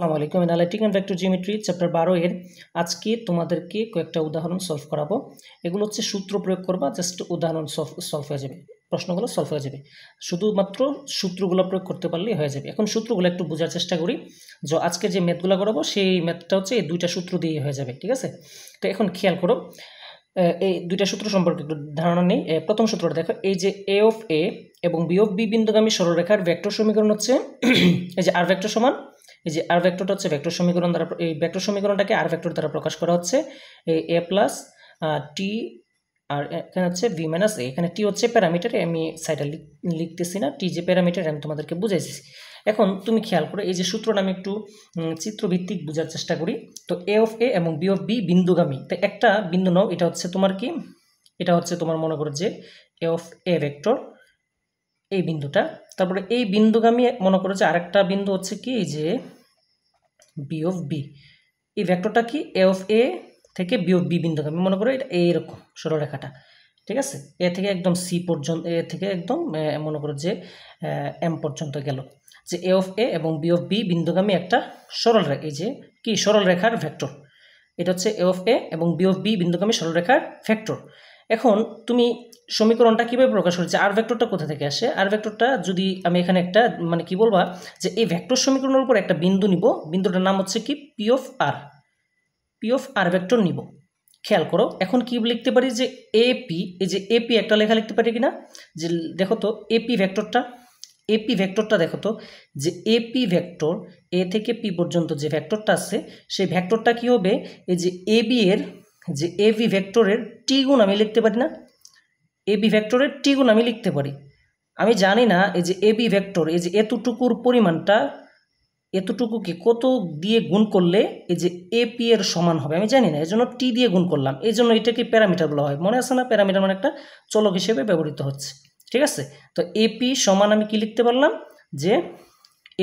আসসালামু আলাইকুম। Analytic and vector geometry chapter 12 এর আজকে তোমাদেরকে কয়েকটা উদাহরণ সলভ করাবো। এগুলো হচ্ছে সূত্র প্রয়োগ করবা, জাস্ট উদাহরণ সলভ হয়ে যাবে, প্রশ্নগুলো সলভ হয়ে যাবে। শুধুমাত্র সূত্রগুলো প্রয়োগ করতে পারলেই হয়ে যাবে। এখন সূত্রগুলো একটু বোঝার চেষ্টা করি। যে আজকে যে ম্যাথগুলো করাবো সেই ম্যাথটা হচ্ছে এই দুইটা সূত্র দিয়ে হয়ে যাবে, ঠিক আছে? তো এখন খেয়াল করো, এই দুইটা সূত্র সম্পর্কে একটু ধারণা নেই। প্রথম সূত্রটা দেখো, এই যে এ অফ এ এবং বি অফ বি বিন্দুগামী সরলরেখার ভেক্টর সমীকরণ হচ্ছে এই যে আর ভেক্টর সমান, এই যে আর ভেক্টরটা হচ্ছে ভেক্টর সমীকরণ দ্বারা, এই ভেক্টর সমীকরণটাকে আর ভেক্টর দ্বারা প্রকাশ করা হচ্ছে এই এ প্লাস টি, আর এখানে হচ্ছে ভি মাইনাস এ। এখানে টি হচ্ছে প্যারামিটার, আমি সাইডে লিখতেছি না, টি যে প্যারামিটার আমি তোমাদেরকে বুঝাইছি। এখন তুমি খেয়াল করো, এই যে সূত্রটা আমি একটু চিত্রভিত্তিক বোঝার চেষ্টা করি। তো এ অফ এ এবং বি অফ বি বিন্দুগামী, তো একটা বিন্দু নাও, এটা হচ্ছে তোমার কি, এটা হচ্ছে তোমার মনে করো যে এ অফ এ ভেক্টর, এই বিন্দুটা। তারপরে এই বিন্দুগামী মনে করো যে আরেকটা বিন্দু হচ্ছে কি, এই যে বি অফ বি। এই ভেক্টরটা কি, এ অফ এ থেকে বি অফ বি বিন্দুগামী, মনে করো এটা এইরকম সরলরেখাটা, ঠিক আছে? এ থেকে একদম সি পর্যন্ত, এ থেকে একদম মনে করো যে এম পর্যন্ত গেল, যে এ অফ এ এবং বি অফ বি বিন্দুগামী একটা সরলরেখা। এই যে কি, সরলরেখার ভেক্টর। এটা হচ্ছে এ অফ এ এবং বি অফ বি বিন্দুগামী সরলরেখার ভেক্টর। এখন তুমি সমীকরণটা কীভাবে প্রকাশ করছে, আর ভেক্টরটা কোথা থেকে আসে? আর ভেক্টরটা যদি আমি এখানে একটা মানে কি বলবা, যে এই ভেক্টর সমীকরণের উপর একটা বিন্দু নিব, বিন্দুটার নাম হচ্ছে কি P of R, P of R vector নিব। খেয়াল করো, এখন কি লিখতে পারি, যে এপি, এই যে এপি একটা লেখা লিখতে পারি কিনা, যে দেখো তো এপি ভেক্টরটা, এপি ভেক্টরটা দেখো তো, যে এপি ভেক্টর এ থেকে পি পর্যন্ত যে ভেক্টরটা আছে, সেই ভেক্টরটা কি হবে, এই যে এবি এর, যে এবি ভেক্টরের টি গুণ আমি লিখতে পারি না, এবি ভেক্টরের টি গুণ আমি লিখতে পারি। আমি জানি না এই যে এবি ভেক্টর, এই যে এতটুকুর পরিমাণটা, এতটুকুকে কত দিয়ে গুণ করলে এই যে এপি এর সমান হবে, আমি জানি না, এই জন্য টি দিয়ে গুণ করলাম, এই জন্য এটাকে প্যারামিটার বলা হয়। মনে আছে না, প্যারামিটার মানে একটা চলক হিসেবে ব্যবহৃত হচ্ছে, ঠিক আছে? তো এপি সমান আমি কি লিখতে পারলাম, যে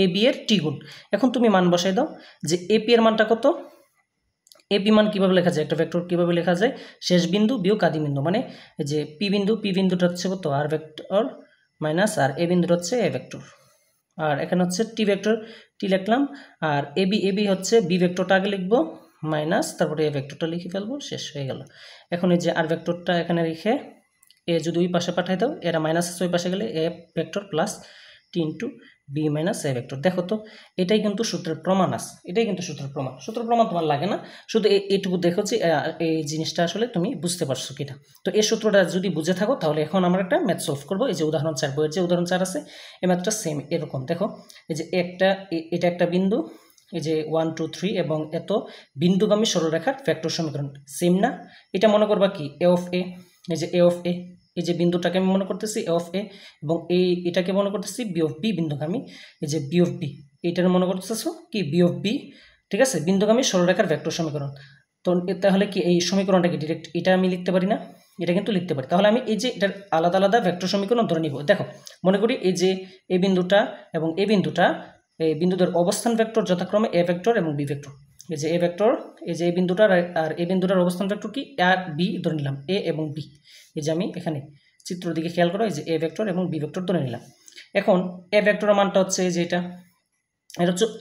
এবি এর টি গুণ। এখন তুমি মান বসাই দাও, যে এপি এর মানটা কত, এপি মান কীভাবে লেখা যায়, একটা ভেক্টর কীভাবে লেখা যায়, শেষ বিন্দু বিয়োগ আদি বিন্দু, মানে যে পি বিন্দু, পি বিন্দুটা হচ্ছে কত আর ভেক্টর মাইনাস আর, এ বিন্দুটা হচ্ছে এ ভেক্টর, আর এখানে হচ্ছে টি ভেক্টর, টি লিখলাম, আর এবি, এবি হচ্ছে বি ভেক্টরটা আগে লিখবো মাইনাস, তারপরে এ ভেক্টরটা লিখে ফেলবো, শেষ হয়ে গেল। এখন এই যে আর ভেক্টরটা এখানে রেখে এ যদি ওই পাশে পাঠাই দাও, এরা মাইনাস ওই পাশে গেলে A vector plus T into B minus A vector. দেখো তো, এটাই কিন্তু সূত্রের প্রমাণ আছে, এটাই কিন্তু সূত্রের প্রমাণ। সূত্রের প্রমাণ তোমার লাগে না, শুধু এইটুকু দেখো যে এই জিনিসটা আসলে তুমি বুঝতে পারছো কিনা। তো এই সূত্রটা যদি বুঝে থাকো, তাহলে এখন আমরা একটা ম্যাথ সলভ করবো। এই যে উদাহরণ 4 বইয়ের যে উদাহরণ 4 আছে, এই ম্যাথটা সেম এরকম। দেখো, এই যে এটা একটা বিন্দু, এই যে 1 2 3 এবং এত বিন্দুগামী সরলরেখার ভেক্টর সমীকরণ সেম না? এটা মনে করবা কি এ অফ এ, এই যে এ অফ এ, এই যে বিন্দুটাকে আমি মনে করতেছি এ অফ এ, এবং এটাকে মনে করতেছি বি অফ বি বিন্দুগামী, এই যে বি অফ বি, এইটার মনে করতেছো কি বি অফ বি, ঠিক আছে? বিন্দুগামী সরলরেখার ভেক্টর সমীকরণ। তো তাহলে কি এই সমীকরণটাকে ডিরেক্ট এটা আমি লিখতে পারি না? এটা কিন্তু লিখতে পারি। তাহলে আমি এই যে এটার আলাদা আলাদা ভেক্টর সমীকরণ ধরে নিব। দেখো, মনে করি এই যে এই বিন্দুটা এবং এই বিন্দুটা, এই বিন্দুদের অবস্থান ভেক্টর যথাক্রমে এ ভেক্টর এবং বি ভেক্টর। এই যে এ ভেক্টর, এই যে এই বিন্দুটার আর এই বিন্দুটার অবস্থান ভেক্টর কি আর বি ধরে নিলাম, এ এবং বি। এই যে আমি এখানে চিত্র দিকে খেয়াল করো, এই যে এ ভেক্টর এবং বি ভেক্টর ধরে নিলাম। এখন এ ভেক্টরের মানটা হচ্ছে যে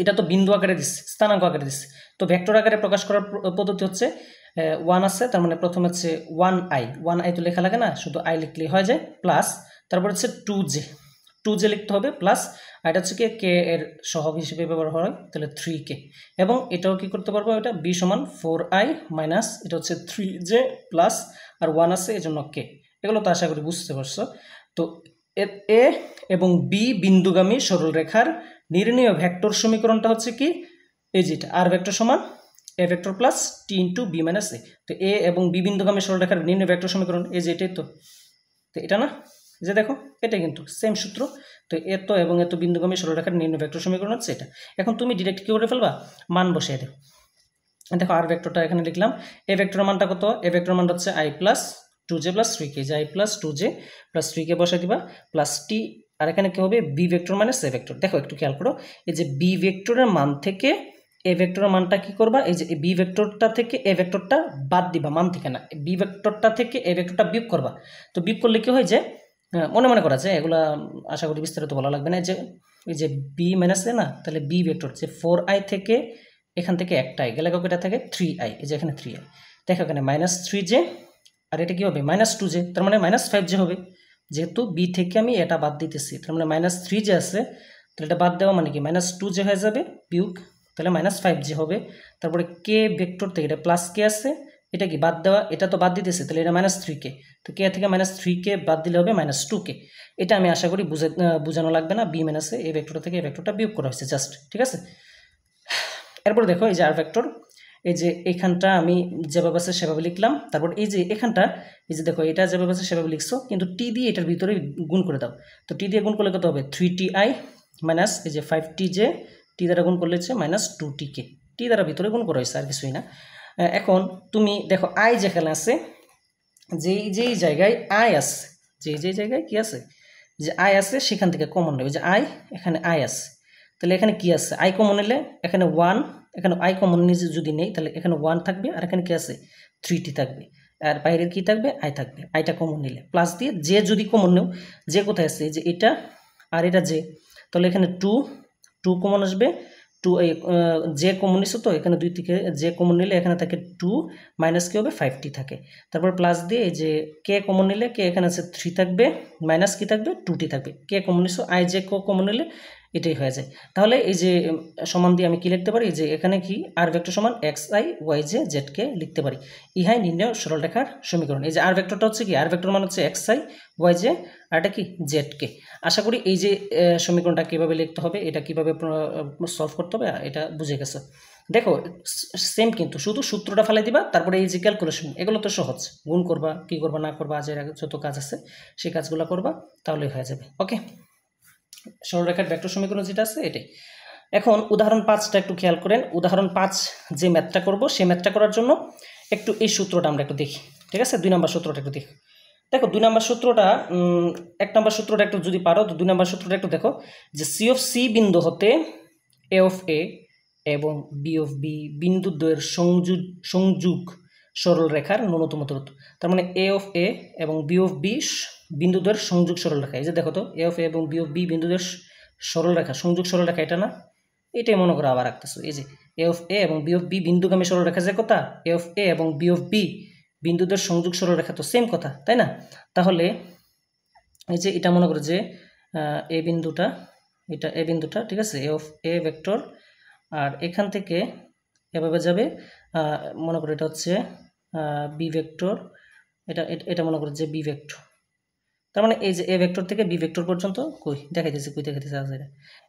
এটা তো বিন্দু আকারে দিচ্ছে, স্থানাঙ্ক আকারে দিচ্ছে। তো ভেক্টর আকারে প্রকাশ করার পদ্ধতি হচ্ছে 1 আছে, তার মানে প্রথমে হচ্ছে 1i, 1i তো লেখা লাগে না, শুধু আই লিখলেই হয়ে যায়, প্লাস তারপর হচ্ছে 2j লিখতে হবে, প্লাস আর এটা হচ্ছে কি কে এর সহগ হিসেবে ব্যবহার হয়, তাহলে 3k। এবং এটাও কি করতে পারবো, এটা b সমান 4i মাইনাস, এটা হচ্ছে 3j প্লাস আর 1 আছে, এই জন্য k। এগুলো তো আশা করি বুঝতে পারছো। তো এ এবং বি বিন্দুগামী সরলরেখার নির্ণেয় ভেক্টর সমীকরণটা হচ্ছে কি, এই যেটা আর ভেক্টর সমান A vector plus T into B minus A. তো এ এবং বি বিন্দুগামী সরলরেখার নির্ণেয় ভেক্টর সমীকরণ এই যে এটাই তো, তো এটা না, যে দেখো এটা কিন্তু সেম সূত্র। তো এত এবং এত বিন্দুগামী সরলরেখার নির্ণেয় ভেক্টর সমীকরণ হচ্ছে এটা। এখন তুমি ডিরেক্ট কি করে ফেলবা, মান বসিয়ে দেও। দেখো আর ভেক্টরটা এখানে লিখলাম, এ ভেক্টরের মানটা কত, এ ভেক্টর মানটা হচ্ছে i plus 2j plus 3k, যে i plus 2j plus 3k বসাই দিবা, প্লাস টি, আর এখানে কি হবে B vector minus A vector. দেখো একটু খেয়াল করো, এই যে বি ভেক্টরের মান থেকে এ ভেক্টরের মানটা কি করবা, এই যে বি ভেক্টরটা থেকে এ ভেক্টরটা বাদ দিবা, মান থেকে না, বি ভেক্টরটা থেকে এ ভেক্টরটা বিয়োগ করবা। তো বিয়োগ করলে কি হয়, যে মনে মনে করা যায়, এগুলা আশা করি বিস্তারিত বলা লাগবে না। যে এই যে বি মাইনাস এ না, তাহলে বি ভেক্টর যে 4i থেকে এখান থেকে একটা আই গেলে এটা থাকে 3i, এই যে এখানে 3i, দেখো এখানে -3j আর এটা কি হবে -2j, তার মানে -5j হবে। যেহেতু বি থেকে আমি এটা বাদ দিতেছি, তার মানে -3j আছে, তাহলে এটা বাদ দেওয়া মানে কি -2j হয়ে যাবে বিয়োগ, তাহলে -5j হবে। তারপরে কে ভেক্টর থেকে এটা প্লাস কে আছে, এটা কি বাদ দেওয়া, এটা তো বাদ দিতেছে, তাহলে এটা -3k, তো কে থেকে -3k বাদ দিলে হবে -2k। এটা আমি আশা করি বোঝানো লাগবে না, বি মাইনাসে এই ভেক্টর থেকে এই ভেক্টরটা বিয়োগ করা হয়েছে জাস্ট, ঠিক আছে। এরপর দেখো এই যে আর ভেক্টর, এই যে এখানটা আমি যেভাবে আছে সেভাবে লিখলাম, তারপর এই যে এখানটা এই যে দেখো এটা যেভাবে আছে সেভাবে লিখছো, কিন্তু টি দিয়ে এটার ভিতরে গুণ করে দাও, তো টি দিয়ে গুণ করলে কত হবে 3ti মাইনাস এই যে 5tj, টি দ্বারা গুণ করলে হচ্ছে -2tk, টি দ্বারা ভিতরে গুণ করা হয়েছে আর কিছুই না। এখন তুমি দেখো আই যেখানে আছে, যেই জায়গায় আই আছে, যেই জায়গায় কি আছে, যে আই আছে সেখান থেকে কমন নেবে, যে আই এখানে আই আছে, তাহলে এখানে কি আছে আই কমন নিলে এখানে 1, এখানে আই কমন নিজে যদি নেই তাহলে এখানে 1 থাকবে, আর এখানে কি আছে 3t থাকবে, আর বাইরের কি থাকবে আই থাকবে, আইটা কমন নিলে প্লাস দিয়ে যে যদি কমন নেও, যে কোথায় আছে যে এটা আর এটা যে, তাহলে এখানে 2 কমন আসবে, 2 যে কমন নিছো, তো এখানে 2 থেকে যে কমন নিলে এখানে থাকে 2 মাইনাস কি হবে 5t থাকে, তারপর প্লাস দিয়ে এই যে কে কমন নিলে কে এখানে আছে 3 থাকবে, মাইনাস কি থাকবে 2t থাকবে, কে কমন নিছো আই যে কমন নিলে এটাই হয়ে যায়। তাহলে এই যে সমান দিয়ে আমি কি লিখতে পারি, যে এখানে কি আর ভেক্টর সমান xi yj zk লিখতে পারি, ইহাই নির্ণয় সরলরেখার সমীকরণ। এই যে আর ভেক্টরটা হচ্ছে কি, আর ভেক্টর মান হচ্ছে xi yj আর এটা কি zk। আশা করি এই যে সমীকরণটা কিভাবে লিখতে হবে, এটা কিভাবে সলভ করতে হবে এটা বুঝে গেছে। দেখো সেম, কিন্তু শুধু সূত্রটা ফেলে দিবা, তারপরে এই যে ক্যালকুলেশন এগুলো তো সহজ, গুণ করবা কি করবা না করবা, আজ যত কাজ আছে সেই কাজগুলো করবা, তাহলেই হয়ে যাবে। ওকে, সরলরেখার ভেক্টর সমীকরণ যেটা আছে এটাই। এখন উদাহরণ 5টা একটু খেয়াল করেন। উদাহরণ 5 যে ম্যাথটা করব, সেই ম্যাথটা করার জন্য একটু এই সূত্রটা আমরা একটু দেখি, ঠিক আছে। 2 নম্বর সূত্রটা একটু দেখি। দেখো 2 নম্বর সূত্রটা, 1 নম্বর সূত্রটা একটু যদি পারো, তো 2 নম্বর সূত্রটা একটু দেখো, যে সি অফ সি বিন্দু হতে এ অফ এ এবং বি অফ বি বিন্দু দ্বয়ের সংযোগ সরলরেখার ন্যূনতম দূরত্ব। তার মানে এ অফ এ এবং বি অফ বি বিন্দু দ্বয়ের সংযোগ সরলরেখা। এই যে দেখো তো এ অফ এ এবং বি অফ বি বিন্দু দ্বয়ের সরলরেখা, সংযোগ সরলরেখা, এটা না, এটাই মনে করো আবার রাখতেছো। এই যে এ অফ এ এবং বি অফ বি বিন্দুগামী সরলরেখা, যে কথা এ অফ এ এবং বি অফ বি বিন্দুদের সংযোগ সরলরেখা, তো সেম কথা, তাই না? তাহলে এই যে এটা মনে করো যে এ বিন্দুটা, এটা এ বিন্দুটা, ঠিক আছে, এ অফ এ ভেক্টর, আর এখান থেকে এভাবে যাবে, মনে করো এটা হচ্ছে বি ভেক্টর, এটা এটা মনে করো যে বি ভেক্টর। তার মানে এই যে এ ভেক্টর থেকে বি ভেক্টর পর্যন্ত কই দেখাইতেছে আছে,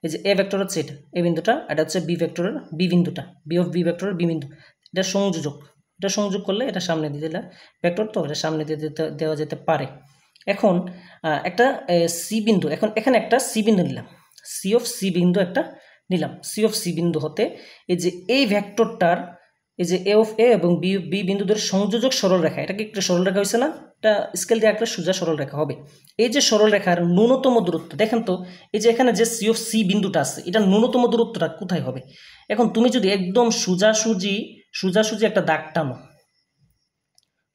এই যে এ ভেক্টর হচ্ছে এটা এ বিন্দুটা, এটা হচ্ছে বি ভেক্টরের বি বিন্দুটা, বি অফ বি ভেক্টরের বি বিন্দু, এটা সংযোজক, এটা সংযোগ করলে এটা সামনে দিয়ে দিলে ভেক্টর, তো এটা সামনে দিয়ে দেওয়া যেতে পারে। এখন একটা সি বিন্দু, এখন এখানে একটা সি বিন্দু নিলাম, সি অফ সি বিন্দু একটা নিলাম, সি অফ সি বিন্দু হতে এই যে এই ভেক্টরটার, এই যে এ অফ এ এবং বি বি বিন্দুদের সংযোজক সরলরেখা, এটা কি একটা সরলরেখা হয়েছে না? এটা স্কেল দিয়ে একটা সোজা সরলরেখা হবে। এই যে সরলরেখার ন্যূনতম দূরত্ব দেখেন তো, এই যে এখানে যে সি অফ সি বিন্দুটা আছে, এটা ন্যূনতম দূরত্বটা কোথায় হবে? এখন তুমি যদি একদম সোজাসুজি একটা দাগ টানো,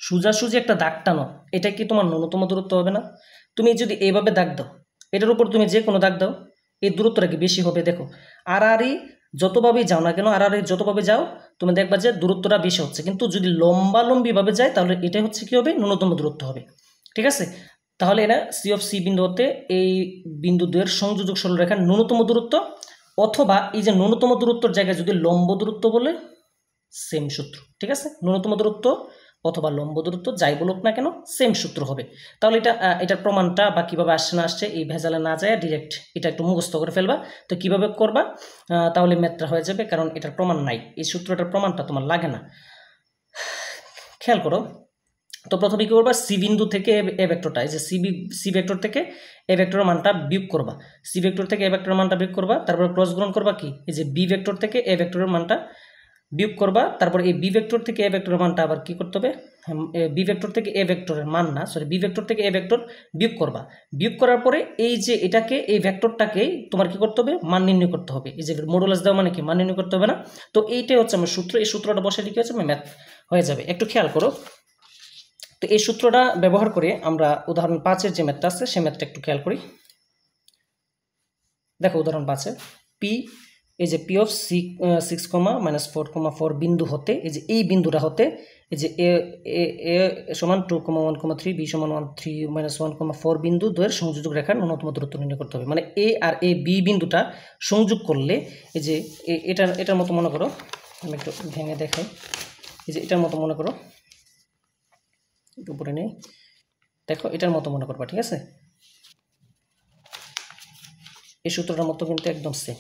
সোজাসুজি একটা দাগ টানো, এটা কি তোমার ন্যূনতম দূরত্ব হবে না? তুমি যদি এইভাবে দাগ দাও, এটার উপর তুমি যে কোনো দাগ দাও, এই দূরত্বটা কি বেশি হবে? দেখো আড়াআড়ি যতভাবেই যাও না কেন, আড়াআড়ি যতভাবে যাও তুমি দেখবা যে দূরত্বটা বেশি হচ্ছে, কিন্তু যদি লম্বালম্বিভাবে যায় তাহলে এটাই হচ্ছে কি হবে, ন্যূনতম দূরত্ব হবে, ঠিক আছে। তাহলে এটা সি অফ সি বিন্দু হতে এই বিন্দু দ্বয়ের সংযোজক সরলরেখার ন্যূনতম দূরত্ব, অথবা এই যে ন্যূনতম দূরত্বর জায়গায় যদি লম্ব দূরত্ব বলে, সেম সূত্র, ঠিক আছে। ন্যূনতম দূরত্ব অথবা লম্ব দূরত্ব যাই বলুক না কেন, সেম সূত্র হবে। তাহলে এটার প্রমাণটা বা কিভাবে আসছে না আসছে এই ভেজালে না যায়, ডিরেক্ট এটা একটু মুখস্থ করে ফেলবা। তো কিভাবে করবা, তাহলে ম্যাথটা হয়ে যাবে, কারণ এটার প্রমাণ নাই, এই সূত্রটার প্রমাণটা তোমার লাগে না। খেয়াল করো, তো প্রথমে কি করবা, সি বিন্দু থেকে এ ভেক্টরটা, এই যে সি ভেক্টর থেকে এ ভেক্টরের মানটা বিয়োগ করবা, সি ভেক্টর থেকে এ ভেক্টরের মানটা বিয়োগ করবা, তারপর ক্রস গুণন করবা কি, এই যে বি ভেক্টর থেকে এ ভেক্টরের মানটা বিয়োগ করবা, তারপর এই বি ভেক্টর থেকে এ ভেক্টরের মানটা আবার কি করতে হবে, বি ভেক্টর থেকে এ ভেক্টরের মান না, সরি বি ভেক্টর থেকে এ ভেক্টর বিয়োগ করবা। বিয়োগ করার পরে এই যে এটাকে, এই ভেক্টরটাকে তোমার কি করতে হবে, মান নির্ণয় করতে হবে। এই যে মডুলাস দেওয়া মানে কি, মান নির্ণয় করতে হবে না? তো এইটাই হচ্ছে আমার সূত্র, এই সূত্রটা বসে লিখে হচ্ছে আমার ম্যাথ হয়ে যাবে। একটু খেয়াল করো, তো এই সূত্রটা ব্যবহার করে আমরা উদাহরণ 5-এর যে ম্যাথটা আছে সেই ম্যাথটা একটু খেয়াল করি। দেখো উদাহরণ 5 পি, এই যে পি অফ 6, -4, বিন্দু হতে এই যে এই বিন্দুটা হতে এই যে এ এ সমান 2,1,3, বি সমান 3, -1,4 বিন্দু দ্বয়ের সংযোজক রেখার ন্যূনতম দূরত্ব নির্ণয় করতে হবে। মানে এ আর এ বি বিন্দুটা সংযোগ করলে এই যে এটার মতো মনে করো, আমি একটু ভেঙে দেখাই। এই যে এটার মতো মনে করো, একটু উপরে নেই, দেখো এটার মতো মনে করবা, ঠিক আছে? এই সূত্রটার মতো কিন্তু একদম সেম।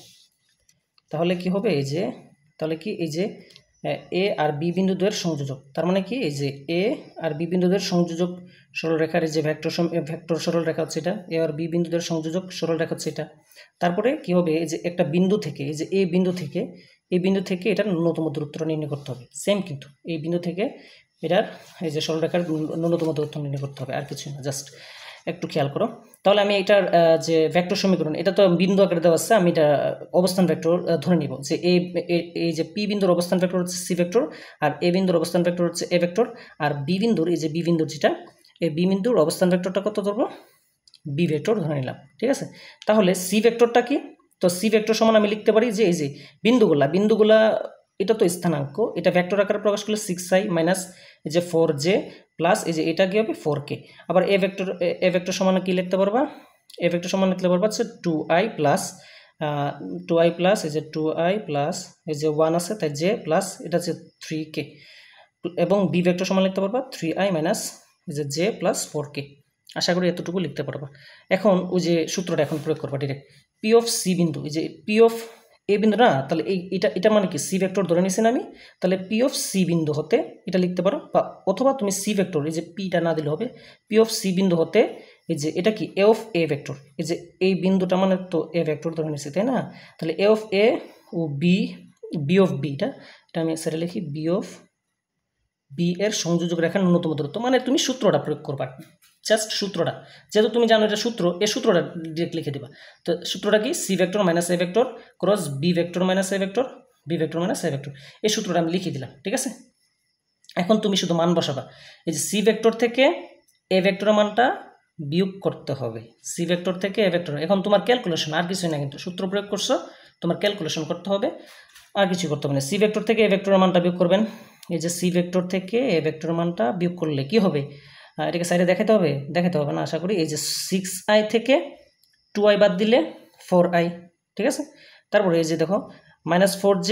তাহলে কি হবে, এই যে তাহলে কি এই যে এ আর বি বিন্দু দ্বয়ের সংযোজক, তার মানে কি এই যে এ আর বি বিন্দু দ্বয়ের সংযোজক সরলরেখার যে ভেক্টর সরলরেখা হচ্ছে এটা, এ আর বি বিন্দু দ্বয়ের সংযোজক সরলরেখা হচ্ছে এটা। তারপরে কি হবে, এই যে একটা বিন্দু থেকে এই যে এই বিন্দু থেকে এটার ন্যূনতম দূরত্বটা নির্ণয় করতে হবে। সেম কিন্তু এই বিন্দু থেকে এটার এই যে সরলরেখার ন্যূনতম দূরত্ব নির্ণয় করতে হবে, আর কিছু না। জাস্ট একটু খেয়াল করো। তাহলে আমি এটার যে ভেক্টর সমীকরণ, এটা তো বিন্দু আকারে দেওয়া আছে, আমি এটা অবস্থান ভেক্টর ধরে নিব যে এই যে পি বিন্দুর অবস্থান ভেক্টর হচ্ছে সি ভেক্টর, আর এ বিন্দুর অবস্থান ভেক্টর হচ্ছে এ ভেক্টর, আর বি বিন্দুর এই যে বি বিন্দুর যেটা, এই বি বিন্দুর অবস্থান ভেক্টরটা কত ধরবো, বি ভেক্টর ধরে নিলাম, ঠিক আছে? তাহলে সি ভেক্টরটা কি, তো সি ভেক্টর সমান আমি লিখতে পারি যে এই যে বিন্দুগুলা এটা তো স্থানাঙ্ক, এটা ভেক্টর আকারে প্রকাশ করলে 6i মাইনাস এই যে 4j প্লাস এই যে এটা কি হবে 4k। আবার এ ভেক্টর সমান কি লিখতে পারবা, এ ভেক্টর সমান লিখতে পারবা হচ্ছে 2i প্লাস এই যে 2i প্লাস এই যে 1 আছে তাই j প্লাস এটা হচ্ছে 3k, এবং বি ভেক্টর সমান লিখতে পারবা 3i মাইনাস এই যে j প্লাস 4k। আশা করি এতটুকু লিখতে পারবা। এখন ওই যে সূত্রটা এখন প্রয়োগ করবা ডিরেক্ট, পি অফ সি বিন্দু, এই যে পি অফ এ বিন্দু না, তাহলে এটা মানে কি সি ভেক্টর ধরে নিয়েছি না আমি, তাহলে পি অফ সি বিন্দু হতে এটা লিখতে পারো, বা অথবা তুমি সি ভেক্টর এই যে পিটা না দিলে হবে, পি অফ সি বিন্দু হতে এই যে এটা কি এ অফ এ ভেক্টর, এই যে এই বিন্দুটা মানে তো এ ভেক্টর ধরে নিয়েছি তাই না? তাহলে এ অফ এ ও বি অফ বি, এটা আমি সেটা লিখি, বি অফ বি এর সংযোজক রেখার ন্যূনতম দূরত্ব, মানে তুমি সূত্রটা প্রয়োগ করবা, জাস্ট সূত্রটা, যেহেতু তুমি জানো এটা সূত্র, এই সূত্রটা ডিরেক্ট লিখে দিবা। তো সূত্রটা কি, C vector minus A vector cross B vector minus A vector, B vector minus A vector, এই সূত্রটা আমি লিখে দিলাম, ঠিক আছে? এখন তুমি শুধু মান বসাবা, এই যে সি ভেক্টর থেকে এ ভেক্টরের মানটা বিয়োগ করতে হবে, সি ভেক্টর থেকে এ ভেক্টর। এখন তোমার ক্যালকুলেশন, আর কিছুই না, কিন্তু সূত্র প্রয়োগ করছো, তোমার ক্যালকুলেশন করতে হবে, আর কিছু করতে হবে না। সি ভেক্টর থেকে এ ভেক্টরের মানটা বিয়োগ করবেন, এই যে সি ভেক্টর থেকে এ ভেক্টরের মানটা বিয়োগ করলে কি হবে, এটাকে সাইডে দেখাতে হবে না আশা করি। এই যে 6i থেকে 2i বাদ দিলে 4i, ঠিক আছে? তারপরে এই যে দেখো -4j,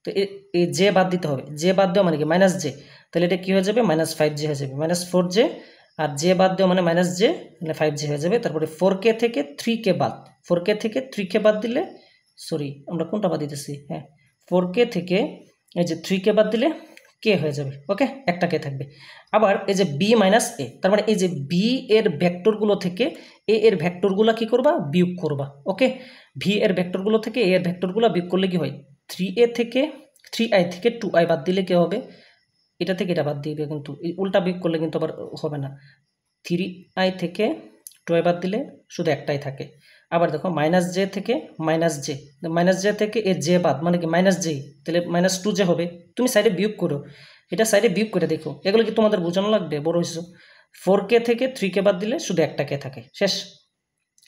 তো এই জে বাদ দিতে হবে, জে বাদ দেওয়া মানে কি -j, তাহলে এটা কি হয়ে যাবে -5j হয়ে যাবে, -4j আর জে বাদ দেওয়া মানে -j, মানে 5j হয়ে যাবে। তারপরে 4k থেকে 3k বাদ দিলে, সরি আমরা কোনটা বাদ দিতেছি, হ্যাঁ 4k থেকে এই যে 3k বাদ দিলে k হয়ে যাবে, ওকে, একটা k থাকবে। আবার এই যে b মাইনাস a, তার মানে এই যে b এর ভেক্টরগুলো থেকে a এর ভেক্টরগুলো কি করবা, বিয়োগ করবা, ওকে। v এর ভেক্টরগুলো থেকে a এর ভেক্টরগুলো বিয়োগ করলে কি হয়, 3i থেকে 2i বাদ দিলে কি হবে, এটা থেকে এটা বাদ দিবে, কিন্তু উল্টা বিয়োগ করলে কিন্তু আবার হবে না, 3i থেকে 2i বাদ দিলে শুধু একটাই থাকে। আবার দেখো -j থেকে -j থেকে এ j বাদ মানে কি -j, তাহলে -2j হবে, তুমি সাইডে বিয়োগ করো, এটা সাইডে বিয়োগ করে দেখো, এগুলো কি তোমাদের বোঝানো লাগবে, বড় হয়েছে। 4k থেকে 3k বাদ দিলে শুধু একটা k থাকে, শেষ।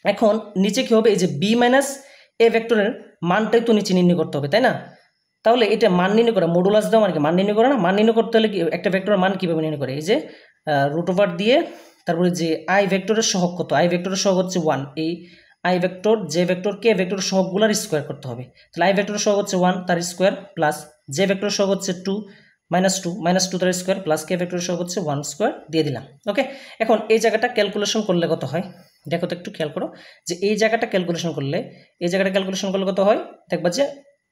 এখন নিচে কি হবে, এই যে b মাইনাস এ ভেক্টরের মানটাই তো নিচে নির্ণয় করতে হবে, তাই না? তাহলে এটা মান নির্ণয় করা, মডুলাস দেওয়া মানে কি মান নির্ণয় করা না, মান নির্ণয় করতে হলে কি একটা ভেক্টরের মান কীভাবে নির্ণয় করে, এই যে √ওভার দিয়ে, তারপরে যে আই ভেক্টরের সহগ কত, আই ভেক্টরের সহগ হচ্ছে 1, এই আই ভেক্টর জে ভেক্টর কে ভেক্টরের সহগগুলোর স্কোয়ার করতে হবে, তাহলে আই ভেক্টরের সহগ হচ্ছে 1 তার স্কোয়ার প্লাস জে ভেক্টরের সহগ হচ্ছে 2 -2 তার স্কোয়ার প্লাস কে ভেক্টরের সহগ হচ্ছে 1 স্কোয়ার দিয়ে দিলাম, ওকে। এখন এই জায়গাটা ক্যালকুলেশন করলে কত হয় দেখো তো, একটু খেয়াল করো যে এই জায়গাটা ক্যালকুলেশন করলে কত হয়, দেখবা যে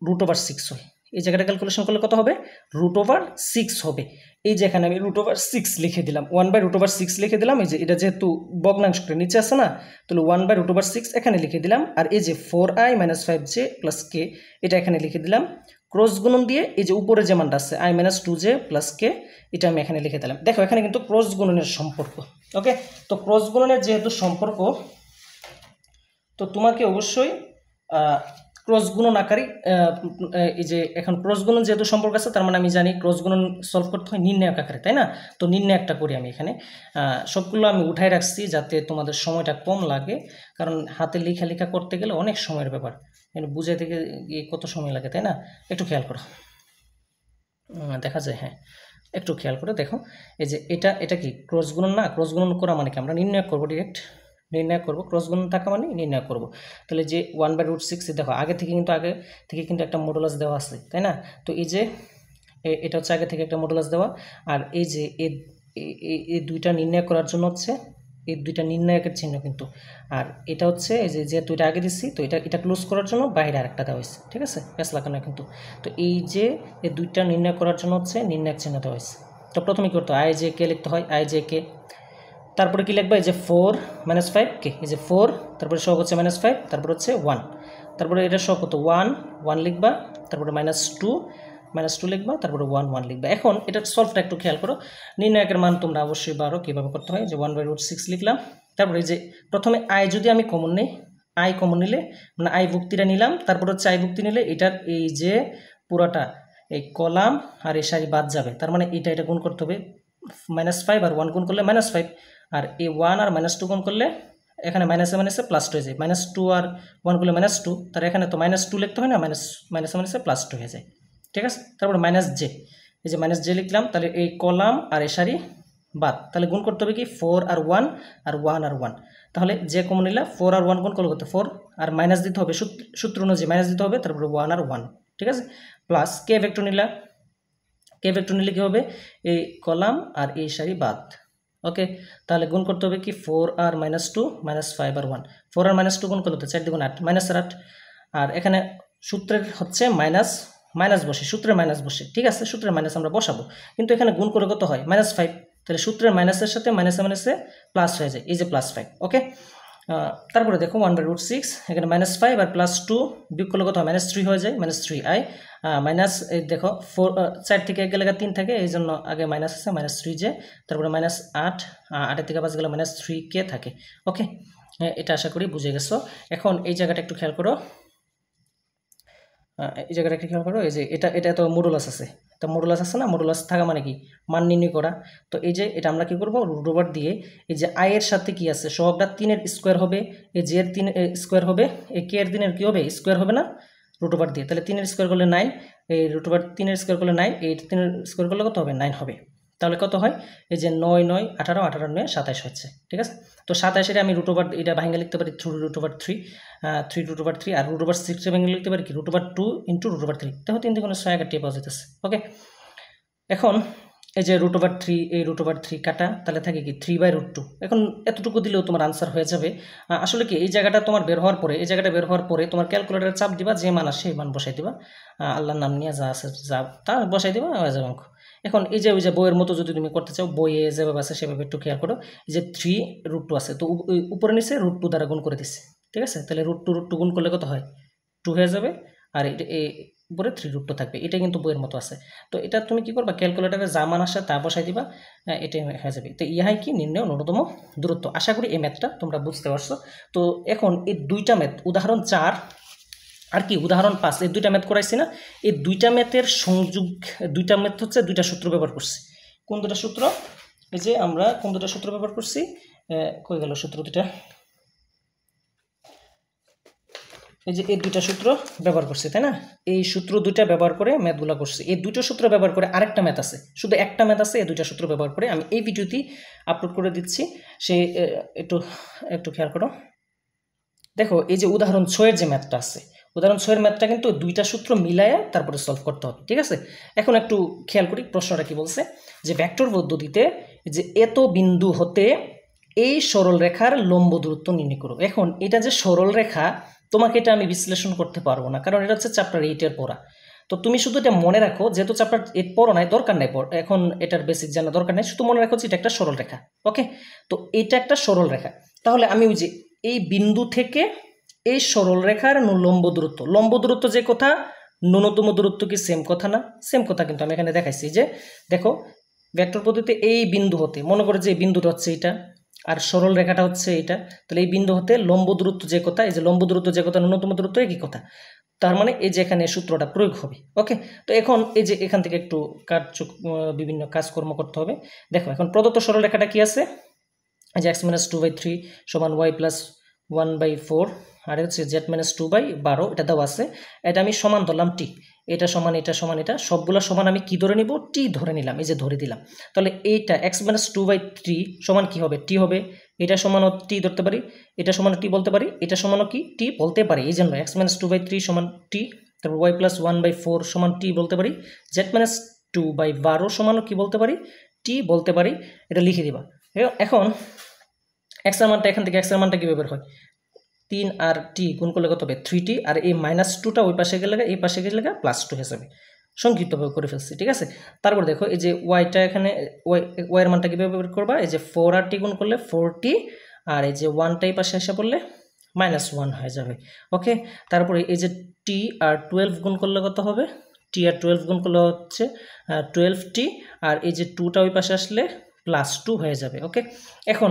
√6 হয়, এই জায়গাটা ক্যালকুলেশন করলে কত হবে, √6 হবে। এই যে এখানে আমি √6 লিখে দিলাম, 1/√6 লিখে দিলাম, এই যে এটা যেহেতু ভগ্নাংশটা নিচে আছে না, তাহলে 1/√6 এখানে লিখে দিলাম, আর এই যে 4i - 5j + k এটা এখানে লিখে দিলাম, ক্রস গুণন দিয়ে এই যে উপরে যে মানটা আছে i - 2j + k এটা আমি এখানে লিখে দিলাম। দেখো এখানে কিন্তু ক্রস গুণনের সম্পর্ক, ওকে। তো ক্রস গুণনের যেহেতু সম্পর্ক, তো তোমাকে অবশ্যই ক্রস গুণন আকারে এই যে এখন ক্রস গুণন যেহেতু সম্পর্ক আছে, তার মানে আমি জানি ক্রস গুণন সলভ করতে হয় নির্ণায়ক আকারে, তাই না? তো নির্ণায়কটা করি আমি এখানে। সবগুলো আমি উঠাই রাখছি যাতে তোমাদের সময়টা কম লাগে, কারণ হাতে লেখা করতে গেলে অনেক সময়ের ব্যাপার, বুঝে থেকে গিয়ে কত সময় লাগে, তাই না? একটু খেয়াল করো, দেখা যায়, হ্যাঁ একটু খেয়াল করে দেখো। এই যে এটা কি ক্রস গুণন না? ক্রস গুণন করা মানে কি আমরা নির্ণয় করবো, ডিরেক্ট নির্ণয় করবো, ক্রস গুণন থাকা মানে নির্ণয় করবো। তাহলে যে 1/√6 দেখো আগে থেকে কিন্তু একটা মডুলাস দেওয়া আছে, তাই না? তো এই যে এটা হচ্ছে আগে থেকে একটা মডুলাস দেওয়া, আর এই যে এই দুইটা নির্ণয় করার জন্য হচ্ছে এই দুইটা নির্ণায়কের চিহ্ন কিন্তু, আর এটা হচ্ছে এই যে যেহেতু এটা আগে দিচ্ছি, তো এটা ক্লোজ করার জন্য বাইরে আরেকটা দেওয়া হয়েছে, ঠিক আছে, প্যাস লাগানো কিন্তু। তো এই যে এই দুইটা নির্ণয় করার জন্য হচ্ছে নির্ণায়ক চিহ্ন দেওয়া হয়েছে। তো প্রথমে কি করতে হয়, আই জে কে লিখতে হয়, আই জে কে, তারপরে কি লিখবা, এই যে 4 - 5 কে, এই যে 4, তারপরে সহগ হচ্ছে -5, তারপরে হচ্ছে 1, তারপরে এটা সহগ কত 1 লিখবা, তারপরে -2 লিখবা, তারপরে 1 লিখবা। এখন এটা সলভটা একটু খেয়াল করো, নির্ণায়কের মান তোমরা অবশ্যই পারো কীভাবে করতে হয়। যে 1/√6 লিখলাম, তারপরে এই যে প্রথমে আই যদি আমি কমন নিই, আই কমন নিলে মানে আই ভুক্তিটা নিলাম, তারপর হচ্ছে আই ভুক্তি নিলে এটার এই যে পুরাটা এই কলাম আর এই সারি বাদ যাবে, তার মানে এটা গুণ করতে হবে, -5 আর 1 গুণ করলে -5, আর এই 1 আর -2 গুণ করলে এখানে মাইনাসে +2 হয়ে যায়, -2 আর 1 করলে -2, তার এখানে তো -2 লিখতে হয় না, মাইনাসে +2 হয়ে যায়, ঠিক আছে। তারপরে -j, এই যে -j লিখলাম, তাহলে এই কলাম আর এই সারি বাদ, তাহলে গুণ করতে হবে কি 4 আর 1 আর 1 আর 1, তাহলে যে কমন নিলা 4 আর 1 গুণ করলে কত 4, আর মাইনাস দিতে হবে, সূত্র অনুযায়ী মাইনাস দিতে হবে, তারপরে 1 আর 1, ঠিক আছে, প্লাস কে ভেক্টর নিলা, কে ভেক্টর নিলে কি হবে, এই কলাম আর এই সারি বাদ, ওকে। তাহলে গুণ করতে হবে কি 4 আর -2 -5 আর 1, 4 আর -2 গুণ করলে তো 4 দ্বিগুণ 8, -8, আর এখানে সূত্রের হচ্ছে মাইনাস বসে, সূত্রের মাইনাস বসে, ঠিক আছে, সূত্রের মাইনাস আমরা বসাবো, কিন্তু এখানে গুণ করে কত হয় -5, তাহলে সূত্রের মাইনাসের সাথে মাইনাসে প্লাস হয়ে যায়, এই যে +5, ওকে। তারপরে দেখো 1/√6, এখানে -5 আর +2 বিয়োগ করলে কত হয়, -3 হয়ে যায়, -3i, মাইনাস দেখো 4 4 থেকে 1 গেলে 3 থাকে, এই জন্য আগে মাইনাস আছে, -3j, তারপরে -8, 8 থেকে 5 গেলে -3k থাকে, ওকে। এটা আশা করি বুঝে গেছো। এখন এই জায়গাটা একটু খেয়াল করো, এই যে এটা তো মডুলাস আছে, তো মডুলাস আছে না, মডুলাস থাকা মানে কি মান নির্ণয় করা। তো এই যে এটা আমরা কি করব, রুট ওভার দিয়ে এই যে আই এর সাথে কি আছে, সহগটা 3 এর স্কোয়ার হবে, এই যে এর 3 এর স্কোয়ার হবে, এই কে এর 3 এর কি হবে, স্কোয়ার হবে না, রুট ওভার দিয়ে, তাহলে 3 এর স্কোয়ার করলে 9, এই রুট ওভার 3 এর স্কোয়ার করলে 9, এই 3 এর স্কোয়ার করলে কত হবে, 9 হবে। তাহলে কত হয়, এই যে 9 9 18, 18 9 27 হচ্ছে, ঠিক আছে। তো 27 আমি রুট ওভার এটা ভাঙে লিখতে পারি √3, 3 আর √6 ভেঙে লিখতে পারি কি √2 × √3, দেখো 3 থেকে 6 টেপ পাওয়া যেতেছে, ওকে। এখন এই যে √3, এই √3 কাটা, তাহলে থাকে কি 3/√2, এখন এতটুকু দিলেও তোমার আনসার হয়ে যাবে। আসলে কি এই জায়গাটা তোমার বের হওয়ার পরে, এই জায়গাটা বের হওয়ার পরে তোমার ক্যালকুলেটারে চাপ দিবা, যে মান আসে এই মান বসাই দিবা, আল্লাহর নাম নিয়ে যা আছে যা তা বসাই দিবা, হয়ে যাবে অঙ্ক। এখন এই যে ওই যে বইয়ের মতো যদি তুমি করতে চাও, বইয়ে যেভাবে আছে সেভাবে একটু খেয়াল করো, এই যে 3√2 আছে, তো উপরে নিচে √2 দ্বারা গুণ করে দিচ্ছে, ঠিক আছে, তাহলে √2 গুণ করলে কত হয় 2 হয়ে যাবে, আর এই উপরে 3√2 থাকবে, এটা কিন্তু বইয়ের মতো আছে। তো এটা তুমি কি করবা, ক্যালকুলেটারে যা মান আসে তা বসাই দিবা, এটাই হয়ে যাবে। তো ইহাই কি নির্ণয় ন্যূনতম দূরত্ব। আশা করি এই ম্যাথটা তোমরা বুঝতে পারছো। তো এখন এই দুইটা ম্যাথ, উদাহরণ 4 আর কি উদাহরণ 5, এই দুইটা ম্যাথ করাইছি না, এই দুইটা ম্যাথের সংযোগ, দুইটা ম্যাথ হচ্ছে দুইটা সূত্র ব্যবহার করছি। কোন দুটা সূত্র, এই যে আমরা কোন দুটা সূত্র ব্যবহার করছি, কই গেল সূত্র দুটা, এই যে এই দুইটা সূত্র ব্যবহার করছি, তাই না, এই সূত্র দুইটা ব্যবহার করে ম্যাথগুলো করছি। এই দুটো সূত্র ব্যবহার করে আরেকটা ম্যাথ আছে, শুধু একটা ম্যাথ আছে, এই দুইটা সূত্র ব্যবহার করে আমি এই ভিডিওতেই আপলোড করে দিচ্ছি, সে একটু খেয়াল করো। দেখো এই যে উদাহরণ 6 এর যে ম্যাথটা আছে, উদাহরণ 6 এর ম্যাথটা কিন্তু দুইটা সূত্র মিলায়া তারপরে সলভ করতে হবে, ঠিক আছে। এখন একটু খেয়াল করি প্রশ্নটা কি বলছে, যে ভেক্টর পদ্ধতিতে যে এত বিন্দু হতে এই সরল রেখার লম্ব দূরত্ব নির্ণয় করো। এখন এটা যে সরল রেখা, তোমাকে এটা আমি বিশ্লেষণ করতে পারবো না, কারণ এটা হচ্ছে চ্যাপ্টার 8 এর পড়া। তো তুমি শুধু এটা মনে রাখো, যেহেতু চ্যাপ্টার 8 পড়ো নাই, দরকার নাই, এখন এটার বেসিক জানা দরকার নাই, শুধু মনে রাখো যে এটা একটা সরল রেখা, ওকে। তো এটা একটা সরল রেখা, তাহলে আমি ওই যে এই বিন্দু থেকে এই সরল রেখার লম্ব দূরত্ব যে কথা, ন্যূনতম দূরত্ব কি সেম কথা না? সেম কথা, কিন্তু আমি এখানে দেখাইছি যে দেখো ভেক্টর পদ্ধতিতে এই বিন্দু হতে, মনে করে যে এই বিন্দুটা হচ্ছে এটা, আর সরল রেখাটা হচ্ছে এটা, তাহলে এই বিন্দু হতে লম্ব দূরত্ব যে কথা, এই যে লম্ব দূরত্ব যে কথা, ন্যূনতম দূরত্ব একই কথা। তার মানে এই যে এখানে সূত্রটা প্রয়োগ হবে। ওকে, তো এখন এই যে এখান থেকে একটু বিভিন্ন কাজকর্ম করতে হবে। দেখো এখন প্রদত্ত সরলরেখাটা কি আছে, যে x - 2/3 সমান y + 1/4 আর হচ্ছে z - 2/12 এটা দেওয়া আছে। এটা আমি সমান ধরলাম t, এটা সমান এটা সমান এটা সবগুলো সমান আমি কি ধরে নিব, t ধরে নিলাম, এই যে ধরে দিলাম। তাহলে এইটা x - 2/3 সমান কি হবে, t হবে। এটা সমানও t ধরতে পারি, এটা সমানও t বলতে পারি, এটা সমানও কি t বলতে পারি। এই জন্য x - 2/3 সমান t, তারপর y + 1/4 সমান t বলতে পারি, z - 2/12 সমানও কি বলতে পারি, t বলতে পারি। এটা লিখে দিবা। এখন x এর মানটা এখান থেকে x এর মানটা কিভাবে বের হয়, 3 আর t গুণ করলে কত হবে 3t, আর এই -2টা ওই পাশে গেলে এই পাশে গেলে +2 হিসাবে সংক্ষিপ্তভাবে করে ফেলছি। ঠিক আছে, তারপর দেখো এই যে ওয়াইটা এখানে y এর মানটা কিভাবে বের করবা, এই যে 4 আর t গুণ করলে 4t, আর এই যে 1টা এই পাশে এসে পড়লে -1 হয়ে যাবে। ওকে, তারপরে এই যে t আর 12 গুণ করলে কত হবে, t আর 12 গুণ করলে হচ্ছে 12t, আর এই যে 2টা ওই পাশে আসলে +2 হয়ে যাবে। ওকে, এখন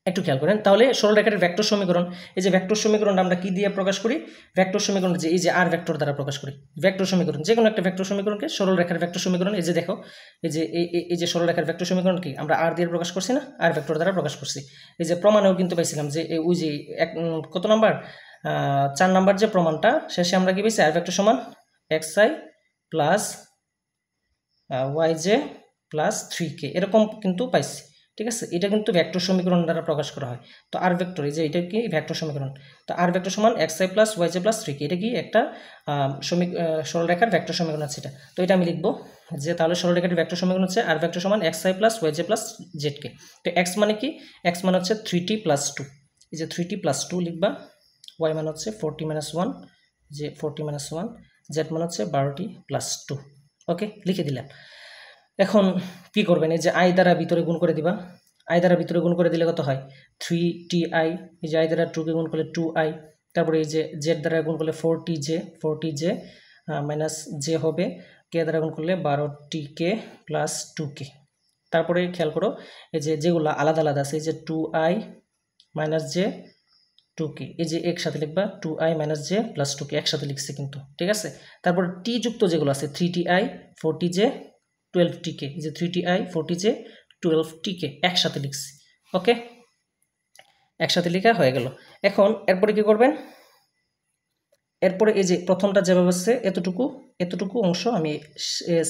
একটু খেয়াল করেন তাহলে সরলরেখার ভেক্টর সমীকরণ, এই যে ভেক্টর সমীকরণটা আমরা কি দিয়ে প্রকাশ করি, ভেক্টর সমীকরণ যে এই যে আর ভেক্টর দ্বারা প্রকাশ করি। ভেক্টর সমীকরণ যে কোনো একটা ভেক্টর সমীকরণকে সরলরেখার ভেক্টর সমীকরণ, এই যে দেখো এই যে এই যে সরলরেখার ভেক্টর সমীকরণ কি আমরা আর দিয়ে প্রকাশ করছি না, আর ভেক্টর দ্বারা প্রকাশ করছি। এই যে প্রমাণেও কিন্তু পাইছিলাম যে ওই যে কত নাম্বার 4 নাম্বার যে প্রমাণটা, শেষে আমরা কি পাইছি, আর ভেক্টর সমান xi plus yj plus 3k এরকম কিন্তু পাইছি। ঠিক আছে, এটা কিন্তু ভেক্টর সমীকরণ দ্বারা প্রকাশ করা হয়। তো আর ভেক্টর, এই যে এটা কি ভেক্টর সমীকরণ, তো আর ভেক্টর সমান xi plus yj plus 3k, এটা কি একটা সরলরেখার ভেক্টর সমীকরণ আছে এটা। তো এটা আমি লিখবো যে তাহলে সরলরেখাটির ভেক্টর সমীকরণ হচ্ছে আর ভেক্টর সমান xi plus yj plus zk। তো x মানে কি, x মানে হচ্ছে 3t প্লাস 2, এই যে 3t প্লাস 2 লিখবা, y মানে হচ্ছে 4t মাইনাস 1, যে 4t মাইনাস 1, z মানে হচ্ছে 12t প্লাস 2। ওকে, লিখে দিলাম। এখন কি করবেন, এই যে আই দ্বারা ভিতরে গুণ করে দিবা, আই দ্বারা ভিতরে গুণ করে দিলে কত হয় 3ti, এই যে আই দ্বারা 2কে গুণ করলে 2i, তারপরে এই যে জেড দ্বারা গুণ করলে 4tj মাইনাস জে হবে, কে দ্বারা গুণ করলে 12tk প্লাস 2k। তারপরে খেয়াল করো এই যে যেগুলো আলাদা আলাদা আছে, এই যে 2i মাইনাস জে 2k, এই যে একসাথে লিখবা 2i minus J plus 2k একসাথে লিখছে কিন্তু। ঠিক আছে, তারপরে টি যুক্ত যেগুলো আছে 3ti 4tj 12tk, এই যে 3ti 4tj 12tk একসাথে লিখছি। ওকে, একসাথে লেখা হয়ে গেল। এখন এরপরে কি করবেন, এরপরে এই যে প্রথমটা যেভাবে আছে এতটুকু অংশ আমি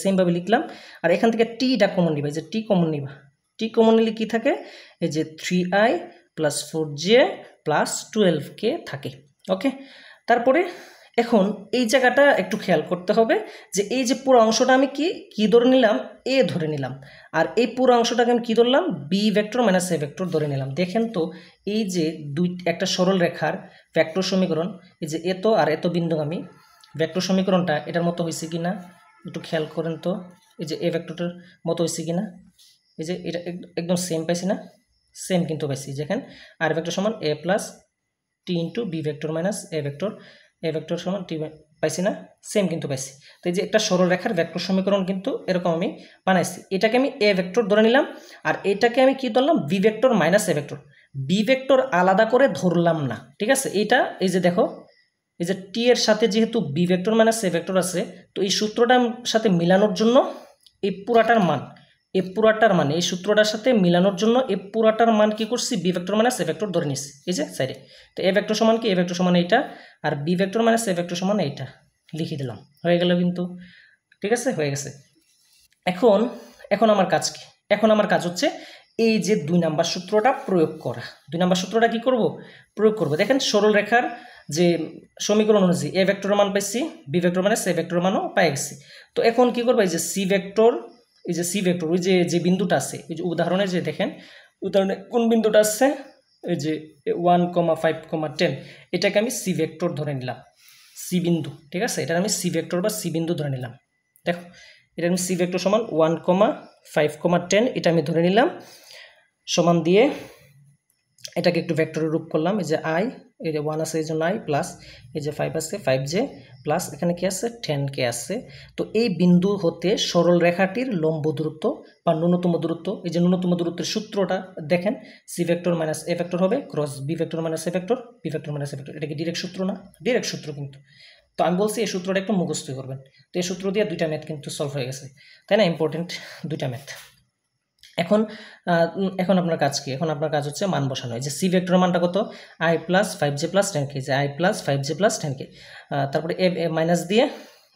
সেমভাবে লিখলাম, আর এখান থেকে টিটা কমন নিবা, এই যে টি কমন নিবা, টি কমন নিলে কি থাকে, এই যে 3i plus 4j plus 12k থাকে। ওকে, তারপরে এখন এই জায়গাটা একটু খেয়াল করতে হবে যে এই যে পুরো অংশটা আমি কি ধরে নিলাম, এ ধরে নিলাম, আর এই পুরো অংশটাকে আমি কি ধরলাম, B vector minus A vector ধরে নিলাম। দেখেন তো এই যে একটা সরল রেখার ভেক্টর সমীকরণ, এই যে এত আর এত বিন্দুগামী ভেক্টর সমীকরণটা এটার মতো হয়েছে কিনা একটু খেয়াল করেন তো, এই যে এ ভেক্টরটার মতো হয়েছে কিনা, এই যে এটা একদম সেম পাইছি না, সেম কিন্তু পাইছি। যেখানে আর ভেক্টর সমান A plus T into B vector minus A vector সমান টি পাইছি না, সেম কিন্তু পাইছি। তো এই যে একটা সরল রেখার ভেক্টর সমীকরণ কিন্তু এরকম আমি বানাইছি। এটাকে আমি এ ভেক্টর ধরে নিলাম, আর এটাকে আমি কি ধরলাম, B vector minus A vector. B vector আলাদা করে ধরলাম না। ঠিক আছে, এইটা এই যে দেখো এই যে টি এর সাথে যেহেতু B vector minus A vector আছে, তো এই সূত্রটার সাথে মিলানোর জন্য এই পুরাটার মান এই সূত্রটার সাথে মিলানোর জন্য এই পুরাটার মান কি করছি, B vector minus A vector ধরে নিচ্ছি এই যে সাইডে। তো এ ভেক্টর সমান কি, এ ভেক্টর সমান এইটা, আর B vector minus A vector সমান এইটা লিখে দিলাম, হয়ে গেল কিন্তু। ঠিক আছে, হয়ে গেছে। এখন আমার কাজ কি, এখন আমার কাজ হচ্ছে এই যে 2 নাম্বার সূত্রটা প্রয়োগ করা। 2 নাম্বার সূত্রটা কি করব, প্রয়োগ করব। দেখেন সরল রেখার যে সমীকরণ অনুযায়ী এ ভেক্টরের মান পাইছি, বি ভেক্টর মাইনাস এ ভেক্টরের মানও পাই গেছি। তো এখন কি করব, এই যে সি ভেক্টর, এই যে সি ভেক্টর ওই যে বিন্দুটা আছে, এই যে উদাহরণে যে দেখেন উদাহরণে কোন বিন্দুটা আছে, এই যে 1,5,10 এটাকে আমি সি ভেক্টর ধরে নিলাম, সি বিন্দু। ঠিক আছে, এটা আমি সি ভেক্টর বা সি বিন্দু ধরে নিলাম। দেখো এটা আমি সি ভেক্টর সমান 1,5,10 এটা আমি ধরে নিলাম, সমান দিয়ে এটাকে একটু ভেক্টরের রূপ করলাম, এই যে আই, এই যে 1 আছে এই জন্য আই, প্লাস এই যে 5 আছে 5j, প্লাস এখানে কি আছে 10k আছে। তো এই বিন্দু হতে সরল রেখাটির লম্ব দূরত্ব বা ন্যূনতম দূরত্ব, এই যে ন্যূনতম দূরত্বের সূত্রটা দেখেন, C vector minus A vector হবে cross B vector minus A vector, B vector minus A vector. এটা কি ডিরেক্ট সূত্র না? ডিরেক্ট সূত্র কিন্তু। তো আমি বলছি এই সূত্রটা একটু মুখস্থ করবেন। তো এই সূত্র দিয়ে দুইটা ম্যাথ কিন্তু সলভ হয়ে গেছে, তাই না? ইম্পর্টেন্ট দুইটা ম্যাথ। এখন এখন আপনার কাজ কি? এখন আপনার কাজ হচ্ছে মান বসানো। এই যে সি ভেক্টরের মানটা কত? I plus 5j plus 10k, যে I plus 5j plus 10k। তারপরে এ মাইনাস দিয়ে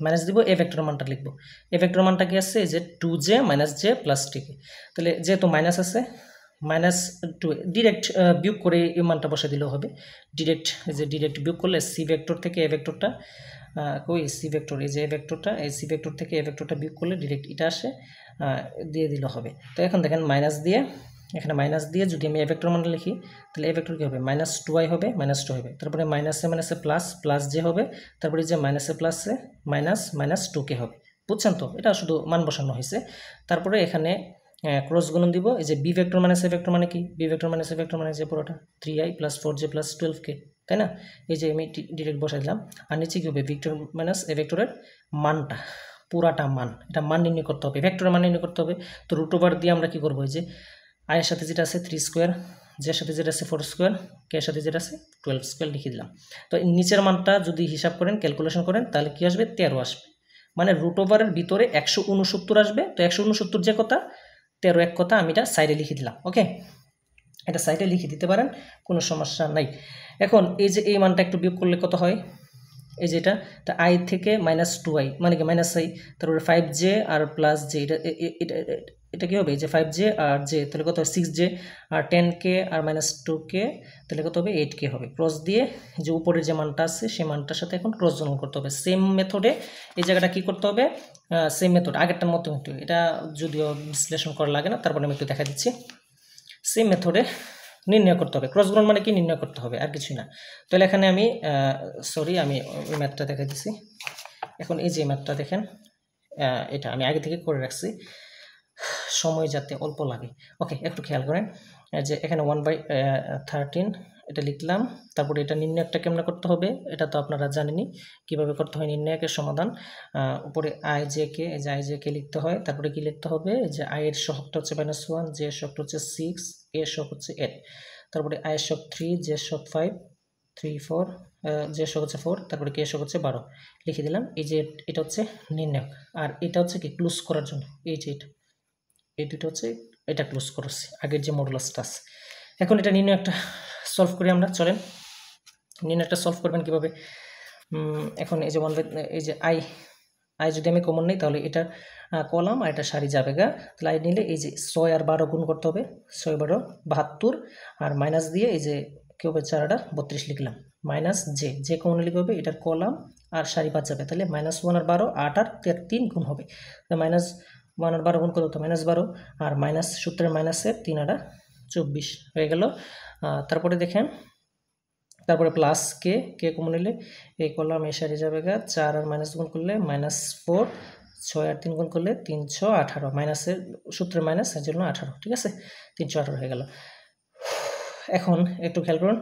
মাইনাস দিব, এ ভেক্টরের মানটা লিখবো। এ ভেক্টরের মানটা কি আছে? এই যে 2j minus j plus tk। তাহলে যেহেতু মাইনাস আছে, মাইনাস 2 ডিরেক্ট বিয়োগ করে এই মানটা বসে দিলেও হবে। ডিরেক্ট, এই যে ডিরেক্ট বিয়োগ করলে সি ভেক্টর থেকে এ ভেক্টরটা, কই সি ভেক্টর, এই যে এ ভেক্টরটা, এই সি ভেক্টর থেকে এ ভেক্টরটা বিয়োগ করলে ডিরেক্ট এটা আসে, দিয়ে দিলে হবে। তো এখন দেখেন মাইনাস দিয়ে, এখানে মাইনাস দিয়ে যদি আমি এ ভেক্টর মান লিখি, তাহলে এ ভেক্টর কী হবে? মাইনাস 2i হবে, মাইনাস 2 হবে। তারপরে মাইনাসে মাইনাসে প্লাস, প্লাস জে হবে। তারপরে যে মাইনাসে প্লাসে মাইনাস, মাইনাস 2k হবে। বুঝছেন তো? এটা শুধু মান বসানো হয়েছে। তারপরে এখানে ক্রস গুণন দিব। এই যে B vector minus A vector মানে কি? B vector minus A vector মানে যে পুরোটা 3i plus 4j plus 12k, তাই না? এই যে আমি ডিরেক্ট বসাই দিলাম। আর নিচে কী হবে? ভেক্টর মাইনাস এ ভেক্টরের মানটা, পুরাটা মান, এটা মান নির্ণয় করতে হবে, ভেক্টরের মান নির্ণয় করতে হবে। তো রুট ওভার দিয়ে আমরা কী করবো? এই যে আয়ের সাথে যেটা আছে 3 স্কোয়ার, জের সাথে যেটা আছে 4 স্কোয়ার, কে এর সাথে যেটা আছে 12 স্কোয়ার লিখে দিলাম। তো নিচের মানটা যদি হিসাব করেন, ক্যালকুলেশন করেন, তাহলে কী আসবে? 13 আসবে। মানে রুট ওভারের ভিতরে 169 আসবে। তো 169 যে কথা, 13 এক কথা, আমি এটা সাইডে লিখে দিলাম। ওকে, এটা সাইডে লিখে দিতে পারেন, কোনো সমস্যা নাই। এখন এই যে এই মানটা একটু বিয়োগ করলে কত হয়? এই যে এটা, তা আই থেকে মাইনাস 2i মানে কি মাইনাস আই, তারপরে 5j আর প্লাস জে, এটা এটা কী হবে? এই যে 5j আর জে, তাহলে কত হয়? 6j, আর 10k আর মাইনাস 2k, তাহলে কত হবে? 8k হবে। ক্রস দিয়ে যে উপরের যে মানটা আছে সেই মানটার সাথে এখন ক্রস গুণন করতে হবে। সেম মেথডে এই জায়গাটা কী করতে হবে? সেম মেথড, আগেরটার মতো একটু, এটা যদিও বিশ্লেষণ করা লাগে না, তারপরে আমি একটু দেখা দিচ্ছি। সেম মেথডে নির্ণয় করতে হবে। ক্রস গুণন মানে কি? নির্ণয় করতে হবে, আর কিছুই না। তাহলে এখানে আমি আমি ওই ম্যাথটা দেখা দিচ্ছি। এখন এই যে ম্যাথটা দেখেন, এটা আমি আগে থেকে করে রাখছি, সময় যাতে অল্প লাগে। ওকে, একটু খেয়াল করেন যে এখানে 1/13 এটা লিখলাম। তারপরে এটা নির্ণয়কটা কেমন করতে হবে এটা তো আপনারা জানেনই, কীভাবে করতে হয় নির্ণয়কের সমাধান। উপরে আই জে কে, এই যে আই জে কে লিখতে হয়। তারপরে কি লিখতে হবে? যে আই এর সহগটা হচ্ছে -1, জে এর সহগটা হচ্ছে 6, এ এর সহগ হচ্ছে 8। তারপরে আই এর সহগ 3, জে এর সহগ 5, 3 4, জে এর সহগ হচ্ছে 4, তারপরে কে এর সহগ হচ্ছে 12 লিখে দিলাম। এই যে এটা হচ্ছে নির্ণয়ক, আর এটা হচ্ছে কি ক্লোজ করার জন্য। এই যে এই দুটো হচ্ছে, এটা ক্লোজ করছি, আগের যে মডুলাসটা আছে। এখন এটা নির্ণয়কটা সলভ করি আমরা, চলেন। নির্ণয়কটা সলভ করবেন কীভাবে? এখন এই যে এই যে আই যদি আমি কমন নিই, তাহলে এটা কলাম আর এটা সারি যাবে গা। তাহলে আই নিলে এই যে 6 আর 12 গুণ করতে হবে, 6 12 72, আর মাইনাস দিয়ে এই যে কী হবে? 4 আর 32 লিখলাম। মাইনাস যে কমন লিখে হবে, এটার কলাম আর সারি বাদ যাবে, তাহলে -1 আর 12, 8 আর 3 গুণ হবে। -1 আর 12 গুণ কত? -12, আর মাইনাস সূত্রের মাইনাসের 3 আর 24 হয়ে গেল। তারপরে দেখেন, তারপরে প্লাস কে কমন নিলে এই কলাম এ সারি যাবে গা, 4 আর মাইনাস গুণ করলে -4, 6 আর 3 গুণ করলে 318, মাইনাসের সূত্রের মাইনাস, এর জন্য 18, ঠিক আছে? 318 হয়ে গেল। এখন একটু খেয়াল করুন,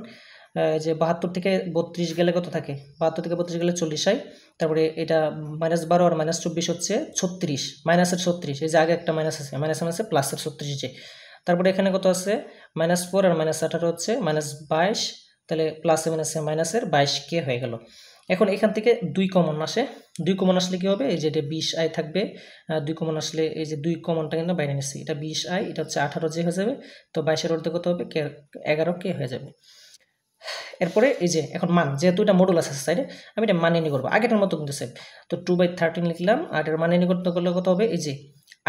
যে 72 থেকে 32 গেলে কত থাকে? 72 থেকে 32 গেলে 40 হয়। তারপরে এটা -12 আর -24 হচ্ছে 36, মাইনাসের 36, এই যে আগে একটা মাইনাস আছে, মাইনাসে প্লাসের 36 যে। তারপরে এখানে কত আছে? -4 আর -18 হচ্ছে -22, তাহলে প্লাসে মাইনাসের 22k হয়ে গেল। এখন এখান থেকে 2 কমন আসে, 2 কমন আসলে কী হবে? এই যে এটা 20i থাকবে, 2 কমন আসলে এই যে 2 কমনটা কিন্তু বাইরে নিচ্ছি, এটা 20i, এটা হচ্ছে 18 যে হয়ে যাবে। তো 22-এর অর্ধেক কত হবে? 11k হয়ে যাবে। এরপরে এই যে এখন মান, যেহেতু এটা মডুলাস আছে সাইডে, আমি এটা মান নির্ণয় করবো আগেটার মতো কিন্তু সেম। তো 2/13 লিখলাম, আর এর মান নির্ণয় করতে গেলে কত হবে? এই যে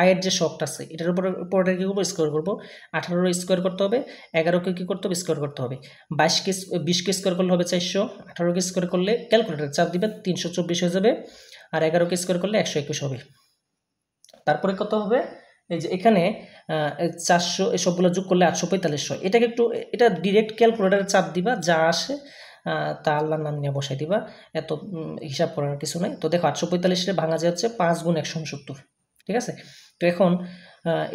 আয়ের যে শখটা আছে, এটার উপরে কী করবো? স্কোয়ার করবো। 18 স্কোয়ার করতে হবে, 11কে কী করতে হবে? স্কোয়ার করতে হবে। 20কে স্কোয়ার করলে হবে 400, 18কে স্কোয়ার করলে ক্যালকুলেটার চাপ দিবে 324 হয়ে যাবে, আর 11কে স্কোয়ার করলে 121 হবে। তারপরে কত হবে? এই যে এখানে 400, এসবগুলো যোগ করলে 845 হয়। এটাকে একটু, এটা ডিরেক্ট ক্যালকুলেটারে চাপ দিবা, যা আসে তা আল্লাহর নাম নিয়ে বসাই দিবা, এত হিসাব করার কিছু নাই। তো দেখো 845 ভাঙা যায় হচ্ছে 5 গুণ 169, ঠিক আছে? তো এখন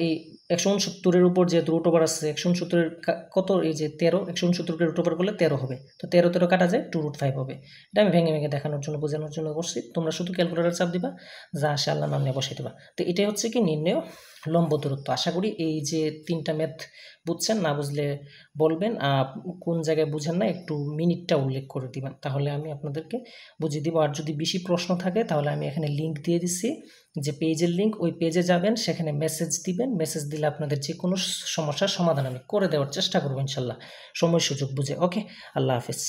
এই 169-এর উপর যেহেতু রুট ওভার আসছে 169-এর কত, এই যে 13, 169-কে রুট ওভার করলে 13 হবে, তো 13 কাটা যায় 2√5 হবে। এটা আমি ভেঙে ভেঙে দেখানোর জন্য, বোঝানোর জন্য করছি। তোমরা শুধু ক্যালকুলেটর চাপ দিবা, যা আসে আল্লাহ নাম নিয়ে বসাই দিবা। তো এটাই হচ্ছে কি নির্ণেয় লম্ব দূরত্ব। আশা করি এই যে 3টা ম্যাথ বুঝছেন, না বুঝলে বলবেন, কোন জায়গায় বুঝেন না একটু মিনিটটা উল্লেখ করে দিবেন, তাহলে আমি আপনাদেরকে বুঝিয়ে দিব। আর যদি বেশি প্রশ্ন থাকে তাহলে আমি এখানে লিঙ্ক দিয়ে দিচ্ছি, যে পেজের লিঙ্ক, ওই পেজে যাবেন, সেখানে মেসেজ দিবেন, মেসেজ দিলে আপনাদের যে কোনো সমস্যার সমাধান আমি করে দেওয়ার চেষ্টা করবো ইনশাল্লাহ, সময় সুযোগ বুঝে। ওকে, আল্লাহ হাফিজ।